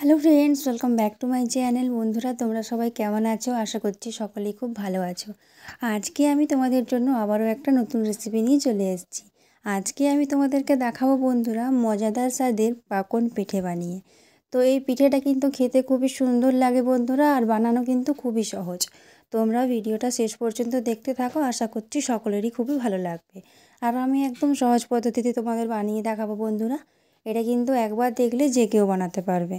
Hello friends, welcome back to my channel. বন্ধুরা, তোমরা সবাই কেমন আছো? আশা করছি সকলেই খুব ভালো আছো। আজকে আমি তোমাদের জন্য আবারও একটা নতুন রেসিপি নিয়ে চলে এসেছি। আজকে আমি তোমাদেরকে দেখাবো বন্ধুরা মজাদার স্বাদের পাকন পিঠে বানিয়ে। তো এই পিঠেটা কিন্তু খেতে খুবই সুন্দর লাগে বন্ধুরা, আর বানানো কিন্তু খুবই সহজ। তোমরা ভিডিওটা শেষ পর্যন্ত দেখতে থাকো, আশা করছি সকলেরই খুবই ভালো লাগবে। আর আমি একদম সহজ পদ্ধতিতে তোমাদের বানিয়ে দেখাবো বন্ধুরা। এটা কিন্তু একবার দেখলে যে কেউ বানাতে পারবে।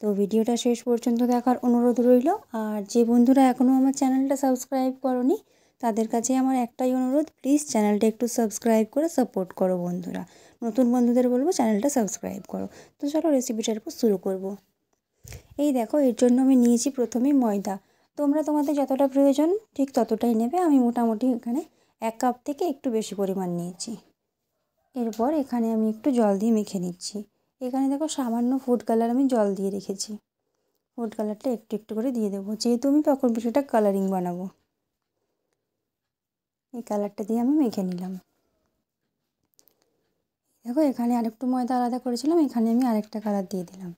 তো ভিডিওটা শেষ পর্যন্ত দেখার অনুরোধ রইল। আর যে বন্ধুরা এখনও আমার চ্যানেলটা সাবস্ক্রাইব করোনি, তাদের কাছে আমার একটাই অনুরোধ, প্লিজ চ্যানেলটা একটু সাবস্ক্রাইব করে সাপোর্ট করো বন্ধুরা। নতুন বন্ধুদের বলবো চ্যানেলটা সাবস্ক্রাইব করো। তো চলো রেসিপিটার উপর শুরু করব। এই দেখো, এর জন্য আমি নিয়েছি প্রথমেই ময়দা। তোমরা তোমাদের যতটা প্রয়োজন ঠিক ততটাই নেবে। আমি মোটামুটি এখানে 1 কাপ থেকে একটু বেশি পরিমাণ নিয়েছি। এরপর এখানে আমি একটু জল দিয়ে মেখে নিচ্ছি। এখানে দেখো সামান্য ফুড কালার আমি জল দিয়ে রেখেছি। ফুড কালারটা একটু একটু করে দিয়ে দেবো, যেহেতু আমি পাকন পিঠাটা কালারিং বানাবো। এই কালারটা দিয়ে আমি মেখে নিলাম। দেখো, এখানে আরেকটু ময়দা আলাদা করেছিলাম, এখানে আমি আরেকটা কালার দিয়ে দিলাম।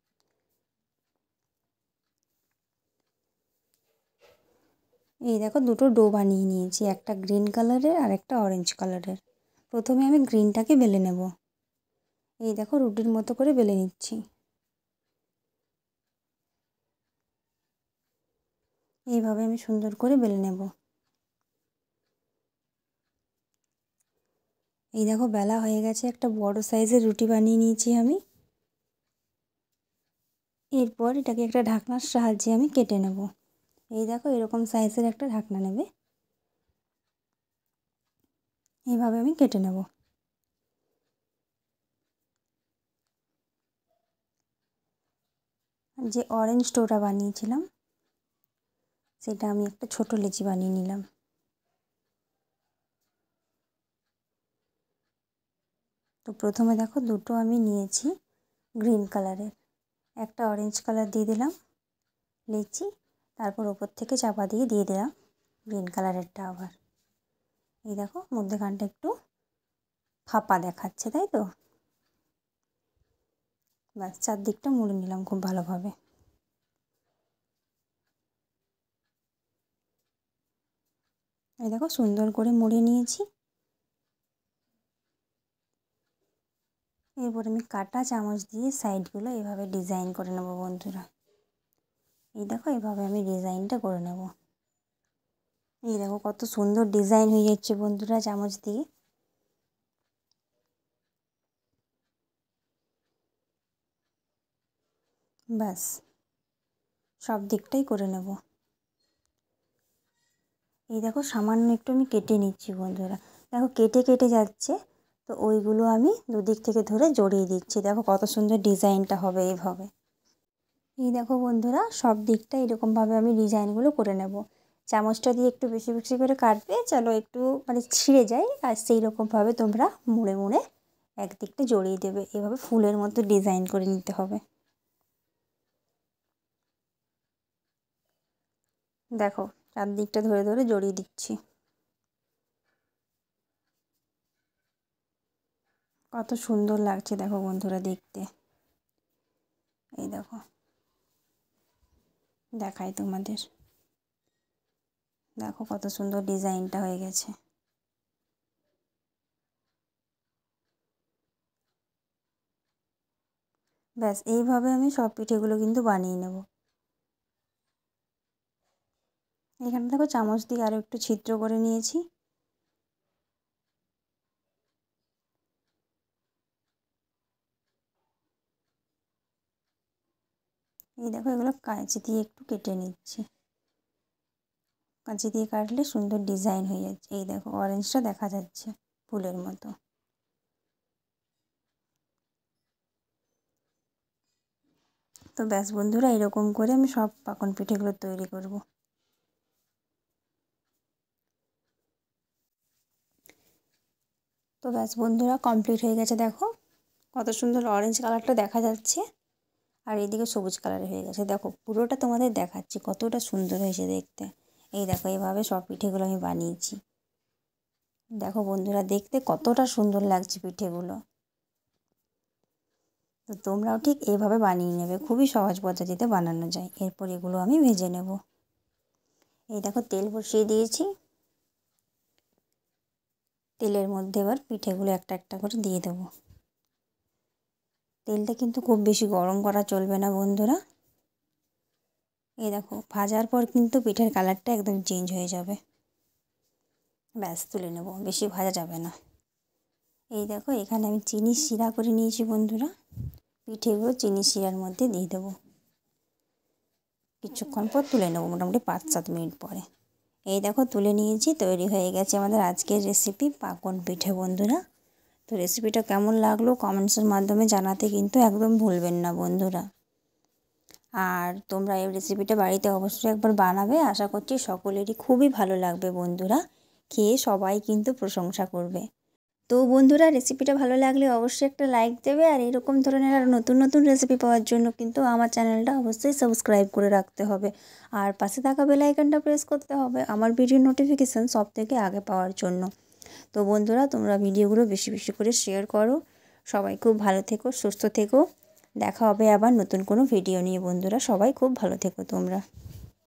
এই দেখো, দুটো ডো বানিয়ে নিয়েছি, একটা গ্রিন কালারের আর একটা অরেঞ্জ কালারের। প্রথমে আমি গ্রিনটাকে বেলে নেব। এই দেখো, রুটির মতো করে বেলে নিচ্ছি। এইভাবে আমি সুন্দর করে বেলে নেব। এই দেখো, বেলা হয়ে গেছে, একটা বড় সাইজের রুটি বানিয়ে নিয়েছি আমি। এরপর এটাকে একটা ঢাকনার সাহায্যে আমি কেটে নেব। এই দেখো, এরকম সাইজের একটা ঢাকনা নেবে। এইভাবে আমি কেটে নেব। যে অরেঞ্জ ডোটা বানিয়েছিলাম, সেটা আমি একটা ছোট লেচি বানিয়ে নিলাম। তো প্রথমে দেখো, দুটো আমি নিয়েছি গ্রিন কালারের, একটা অরেঞ্জ কালার দিয়ে দিলাম লেচি, তারপর ওপর থেকে চাপা দিয়ে দিলাম গ্রিন কালারেরটা আবার। এই দেখো, মধ্যেখানটা একটু ফাঁপা দেখাচ্ছে, তাই তো? ব্যাস, চারদিকটা মুড়ে নিলাম খুব ভালোভাবে। এই দেখো, সুন্দর করে মুড়ে নিয়েছি। এরপর আমি কাটা চামচ দিয়ে সাইডগুলো এভাবে ডিজাইন করে নেব বন্ধুরা। এই দেখো, এভাবে আমি ডিজাইনটা করে নেব। এই দেখো, কত সুন্দর ডিজাইন হয়ে যাচ্ছে বন্ধুরা চামচ দিয়ে। ব্যাস, সব দিকটাই করে নেব। এই দেখো, সামান্য একটু আমি কেটে নিচ্ছি বন্ধুরা। দেখো, কেটে কেটে যাচ্ছে, তো ওইগুলো আমি দুদিক থেকে ধরে জড়িয়ে দিচ্ছি। দেখো কত সুন্দর ডিজাইনটা হবে এইভাবে। এই দেখো বন্ধুরা, সব দিকটা এরকমভাবে আমি ডিজাইনগুলো করে নেব। চামচটা দিয়ে একটু বেশি বেশি করে কাটবে, চলো একটু মানে ছিঁড়ে যায়, আর সেই রকমভাবে তোমরা মুড়ে মুড়ে একদিকটা জড়িয়ে দেবে। এভাবে ফুলের মতো ডিজাইন করে নিতে হবে। দেখো, চারদিকটা ধরে ধরে জড়িয়ে দিচ্ছি। কত সুন্দর লাগছে দেখো বন্ধুরা দেখতে। এই দেখো, দেখাই তোমাদের। দেখো কত সুন্দর ডিজাইনটা হয়ে গেছে। ব্যাস, এইভাবে আমি সব পিঠেগুলো কিন্তু বানিয়ে নেব। এখানে দেখো, চামচ দিয়ে আরও একটু ছিদ্র করে নিয়েছি। এই দেখো, এগুলো কাঁচি দিয়ে একটু কেটে নিচ্ছি। কাঁচি দিয়ে কাটলে সুন্দর ডিজাইন হয়ে যাচ্ছে। এই দেখো, অরেঞ্জটা দেখা যাচ্ছে ফুলের মতো। তো ব্যাস বন্ধুরা, এরকম করে আমি সব পাকন পিঠেগুলো তৈরি করব। তো ব্যাস বন্ধুরা, কমপ্লিট হয়ে গেছে। দেখো কত সুন্দর অরেঞ্জ কালারটা দেখা যাচ্ছে, আর এইদিকে সবুজ কালার হয়ে গেছে। দেখো, পুরোটা তোমাদের দেখাচ্ছি কতটা সুন্দর হয়েছে দেখতে। এই দেখো, এইভাবে সব পিঠেগুলো আমি বানিয়েছি। দেখো বন্ধুরা, দেখতে কতটা সুন্দর লাগছে পিঠেগুলো। তো তো তোমরাও ঠিক এইভাবে বানিয়ে নেবে, খুবই সহজ পদ্ধতিতে বানানো যায়। এরপর এগুলো আমি ভেজে নেব। এই দেখো তেল বসিয়ে দিয়েছি, তেলের মধ্যে এবার পিঠেগুলো একটা একটা করে দিয়ে দেবো। তেলটা কিন্তু খুব বেশি গরম করা চলবে না বন্ধুরা। এই দেখো ভাজার পর কিন্তু পিঠের কালারটা একদম চেঞ্জ হয়ে যাবে। ব্যাস তুলে নেব, বেশি ভাজা যাবে না। এই দেখো এখানে আমি চিনির শিরা করে নিয়েছি বন্ধুরা। পিঠেগুলো চিনির শিরার মধ্যে দিয়ে দেবো। কিছুক্ষণ পর তুলে নেবো, মোটামুটি 5-7 মিনিট পরে। এই দেখো তুলে নিয়েছি, তৈরি হয়ে গেছে আমাদের আজকের রেসিপি পাকন পিঠে বন্ধুরা। তো রেসিপিটা কেমন লাগলো কমেন্টসের মাধ্যমে জানাতে কিন্তু একদম ভুলবেন না বন্ধুরা। আর তোমরা এই রেসিপিটা বাড়িতে অবশ্যই একবার বানাবে, আশা করছি সকলেরই খুবই ভালো লাগবে বন্ধুরা। খেয়ে সবাই কিন্তু প্রশংসা করবে। তো বন্ধুরা রেসিপিটা ভালো লাগলে অবশ্যই একটা লাইক দেবে, আর এরকম ধরনের আর নতুন নতুন রেসিপি পাওয়ার জন্য কিন্তু আমার চ্যানেলটা অবশ্যই সাবস্ক্রাইব করে রাখতে হবে। আর পাশে থাকা বেল আইকনটা প্রেস করতে হবে আমার ভিডিও নোটিফিকেশান সবথেকে আগে পাওয়ার জন্য। তো বন্ধুরা তোমরা ভিডিওগুলো বেশি বেশি করে শেয়ার করো। সবাই খুব ভালো থেকো, সুস্থ থেকো। দেখা হবে আবার নতুন কোনো ভিডিও নিয়ে বন্ধুরা। সবাই খুব ভালো থেকো তোমরা।